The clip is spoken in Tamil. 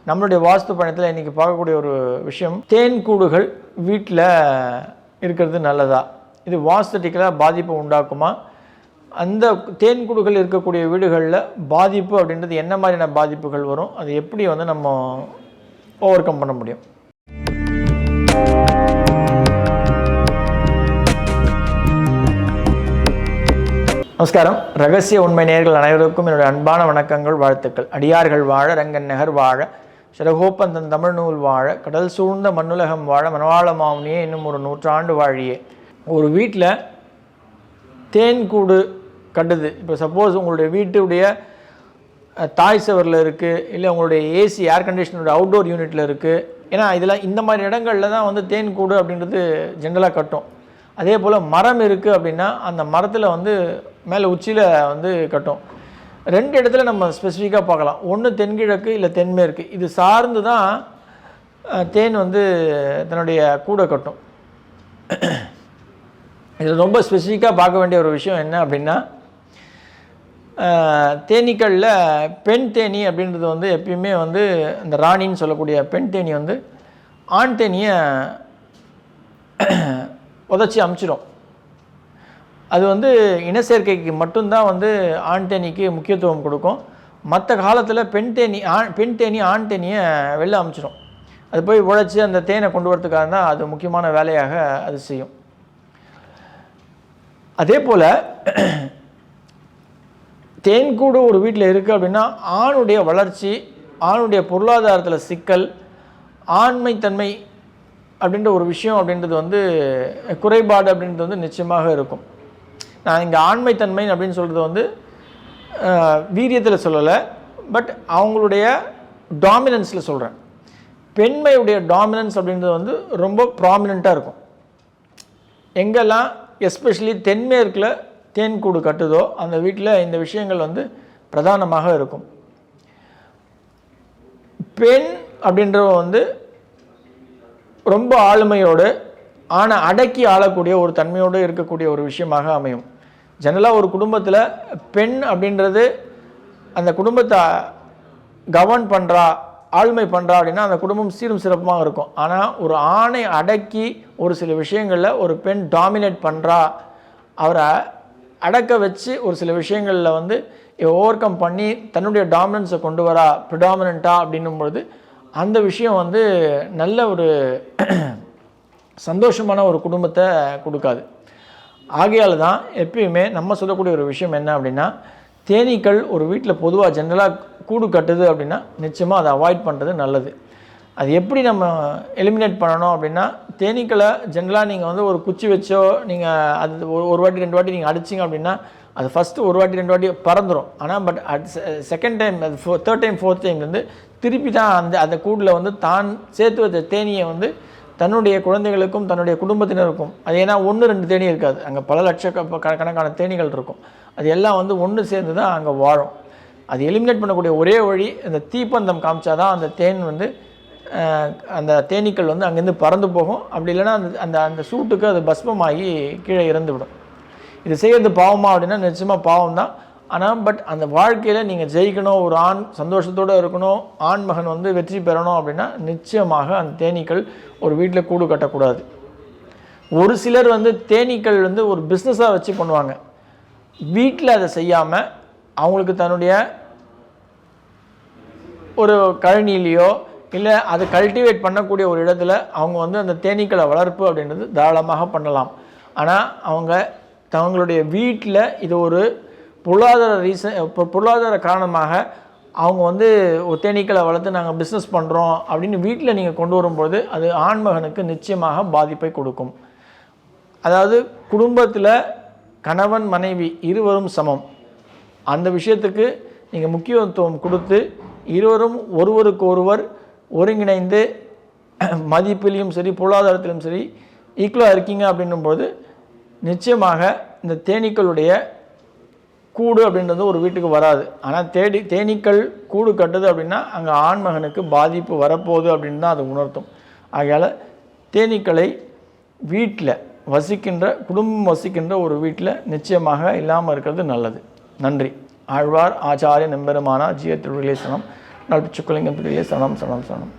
நம்மளுடைய வாஸ்து பயணத்தில் இன்றைக்கி பார்க்கக்கூடிய ஒரு விஷயம், தேன் கூடுகள் வீட்டில் இருக்கிறது நல்லதா, இது வாஸ்துட்டிக்கலாக பாதிப்பை உண்டாக்குமா, அந்த தேன் கூடுகள் இருக்கக்கூடிய வீடுகளில் பாதிப்பு அப்படின்றது என்ன மாதிரியான பாதிப்புகள் வரும், அது எப்படி வந்து நம்ம ஓவர் கம் பண்ண முடியும்? நமஸ்காரம். ரகசிய உண்மை நேயர்கள் அனைவருக்கும் என்னுடைய அன்பான வணக்கங்கள், வாழ்த்துக்கள். அடியார்கள் வாழ, ரங்கன் நகர் வாழ, சிறகோப்பந்தன் தமிழ் நூல் வாழ, கடல் சூழ்ந்த மண்ணுலகம் வாழ, மனவாள மாமுனியே இன்னும் ஒரு 100 ஆண்டு வாழியே. ஒரு வீட்டில் தேன் கூடு கட்டுது. இப்போ சப்போஸ் உங்களுடைய வீட்டுடைய தாய் சவரில் இருக்குது, இல்லை உங்களுடைய ஏசி ஏர் கண்டிஷனோட அவுட்டோர் யூனிட்டில் இருக்குது. ஏன்னா இதெல்லாம் இந்த மாதிரி இடங்களில் தான் வந்து தேன் கூடு அப்படின்றது ஜென்ரலாக கட்டும். அதே போல் மரம் இருக்குது அப்படின்னா அந்த மரத்தில் வந்து மேலே உச்சியில் வந்து கட்டும். 2 இடத்துல நம்ம ஸ்பெசிஃபிக்காக பார்க்கலாம். ஒன்று தென்கிழக்கு, இல்லை தென்மேற்கு. இது சார்ந்து தான் தேன் வந்து தன்னுடைய கூடை கட்டும். இதில் ரொம்ப ஸ்பெசிஃபிக்காக பார்க்க வேண்டிய ஒரு விஷயம் என்ன அப்படின்னா, தேனீக்களில் பெண் தேனி அப்படின்றது வந்து எப்பயுமே வந்து இந்த ராணின்னு சொல்லக்கூடிய பெண் தேனி வந்து ஆண் தேனியை உதச்சி அமுச்சிடும். அது வந்து இனச்சேர்க்கைக்கு மட்டும்தான் வந்து ஆண் தேனிக்கு முக்கியத்துவம் கொடுக்கும். மற்ற காலத்தில் பெண் தேனி ஆண் தேனியை வெளில அமுச்சிடும். அது போய் உழைச்சி அந்த தேனை கொண்டு வரதுக்காக தான் அது முக்கியமான வேலையாக அது செய்யும். அதே போல் தேன்கூடு ஒரு வீட்டில் இருக்குது அப்படின்னா ஆணுடைய வளர்ச்சி, ஆணுடைய பொருளாதாரத்தில் சிக்கல், ஆண்மைத்தன்மை அப்படின்ற ஒரு விஷயம் அப்படின்றது வந்து குறைபாடு அப்படின்றது வந்து நிச்சயமாக இருக்கும். நான் இங்கே ஆண்மைத்தன்மை அப்படின்னு சொல்கிறது வந்து வீரியத்தில் சொல்லலை, பட் அவங்களுடைய டாமினன்ஸில் சொல்கிறேன். பெண்மையுடைய டாமினன்ஸ் அப்படின்றது வந்து ரொம்ப ப்ராமினெண்ட்டாக இருக்கும். எங்கெல்லாம் எஸ்பெஷலி தென்மேற்கில் தேன்கூடு கட்டுதோ அந்த வீட்டில் இந்த விஷயங்கள் வந்து பிரதானமாக இருக்கும். பெண் அப்படின்றவ வந்து ரொம்ப ஆளுமையோடு ஆனால் அடக்கி ஆளக்கூடிய ஒரு தன்மையோடு இருக்கக்கூடிய ஒரு விஷயமாக அமையும். ஜெனரலாக ஒரு குடும்பத்தில் பெண் அப்படின்றது அந்த குடும்பத்தை கவர்ன் பண்ணுறா, ஆளுமை பண்ணுறா அப்படின்னா அந்த குடும்பம் சீரும் சிறப்புமாக இருக்கும். ஆனால் ஒரு ஆணை அடக்கி ஒரு சில விஷயங்களில் ஒரு பெண் டாமினேட் பண்ணுறா, அவரை அடக்க வச்சு ஒரு சில விஷயங்களில் வந்து ஓவர் கம் பண்ணி தன்னுடைய டாமினன்ஸை கொண்டு வரா, ப்ரிடாமினண்ட்டாக அப்படின்னும் பொழுது அந்த விஷயம் வந்து நல்ல ஒரு சந்தோஷமான ஒரு குடும்பத்தை கொடுக்காது. ஆகையால் தான் எப்பயுமே நம்ம சொல்லக்கூடிய ஒரு விஷயம் என்ன அப்படின்னா, தேனீக்கள் ஒரு வீட்டில் பொதுவாக ஜென்ரலாக கூடு கட்டுது அப்படின்னா நிச்சயமாக அதை அவாய்ட் பண்ணுறது நல்லது. அது எப்படி நம்ம எலிமினேட் பண்ணணும் அப்படின்னா, தேனீக்களை ஜென்ரலாக நீங்கள் வந்து ஒரு குச்சி வச்சோ நீங்கள் அது ஒரு வாட்டி 2 வாட்டி நீங்கள் அடிச்சிங்க அப்படின்னா அது ஃபஸ்ட்டு ஒரு வாட்டி 2 வாட்டி பறந்துடும். ஆனால் பட் செகண்ட் டைம், அது 3rd டைம் 4th டைம்லேருந்து திருப்பி தான் அந்த கூடில் வந்து தான் சேர்த்து வச்ச தேனியை வந்து தன்னுடைய குழந்தைகளுக்கும் தன்னுடைய குடும்பத்தினருக்கும், அது ஏன்னா 1-2 தேனி இருக்காது, அங்கே பல லட்சக்கணக்கான தேனிகள் இருக்கும். அது எல்லாம் வந்து ஒன்று சேர்ந்து தான் அங்கே வாழும். அது எலிமினேட் பண்ணக்கூடிய ஒரே வழி இந்த தீப்பந்தம் காமிச்சா தான் அந்த தேன் வந்து அந்த தேனீக்கள் வந்து அங்கேருந்து பறந்து போகும். அப்படி இல்லைன்னா அந்த அந்த சூட்டுக்கு அது பஸ்மமாகி கீழே இறந்து விடும். இது செய்கிறது பாவமா அப்படின்னா நிச்சயமாக பாவம் தான். ஆனால் பட் அந்த வாழ்க்கையில் நீங்கள் ஜெயிக்கணும், ஒரு ஆண் சந்தோஷத்தோடு இருக்கணும், ஆண் மகன் வந்து வெற்றி பெறணும் அப்படின்னா நிச்சயமாக அந்த தேனீக்கள் ஒரு வீட்டில் கூடு கட்டக்கூடாது. ஒரு சிலர் வந்து தேனீக்கள் வந்து ஒரு பிஸ்னஸாக வச்சு பண்ணுவாங்க. வீட்டில் அதை செய்யாமல் அவங்களுக்கு தன்னுடைய ஒரு கழனிலேயோ இல்லை அதை கல்டிவேட் பண்ணக்கூடிய ஒரு இடத்துல அவங்க வந்து அந்த தேனீக்களை வளர்ப்பு அப்படின்றது தாராளமாக பண்ணலாம். ஆனால் அவங்க தங்களுடைய வீட்டில் இது ஒரு பொருளாதார காரணமாக அவங்க வந்து ஒரு தேனீக்களை வளர்த்து நாங்கள் பிஸ்னஸ் பண்ணுறோம் அப்படின்னு வீட்டில் நீங்கள் கொண்டு வரும்போது அது ஆண்மகனுக்கு நிச்சயமாக பாதிப்பை கொடுக்கும். அதாவது குடும்பத்தில் கணவன் மனைவி இருவரும் சமம், அந்த விஷயத்துக்கு நீங்கள் முக்கியத்துவம் கொடுத்து இருவரும் ஒருவருக்கு ஒருவர் ஒருங்கிணைந்து மதிப்பிலையும் சரி பொருளாதாரத்திலும் சரி ஈக்குவலாக இருக்கீங்க அப்படின்னும்போது நிச்சயமாக இந்த தேனீக்களுடைய கூடு அப்படின்றது ஒரு வீட்டுக்கு வராது. ஆனால் தேனீக்கள் கூடு கட்டுது அப்படின்னா அங்கே ஆண்மகனுக்கு பாதிப்பு வரப்போகுது அப்படின்னு தான் அது உணர்த்தும். ஆகையால் தேனீக்களை வீட்டில் குடும்பம் வசிக்கின்ற ஒரு வீட்டில் நிச்சயமாக இல்லாமல் இருக்கிறது நல்லது. நன்றி. ஆழ்வார் ஆச்சாரிய நம்பெருமானா ஜீய திருவிலேசனம் நல்பிச்சுக்குலிங்கம் பிரியே சனம் சனம் சனம்.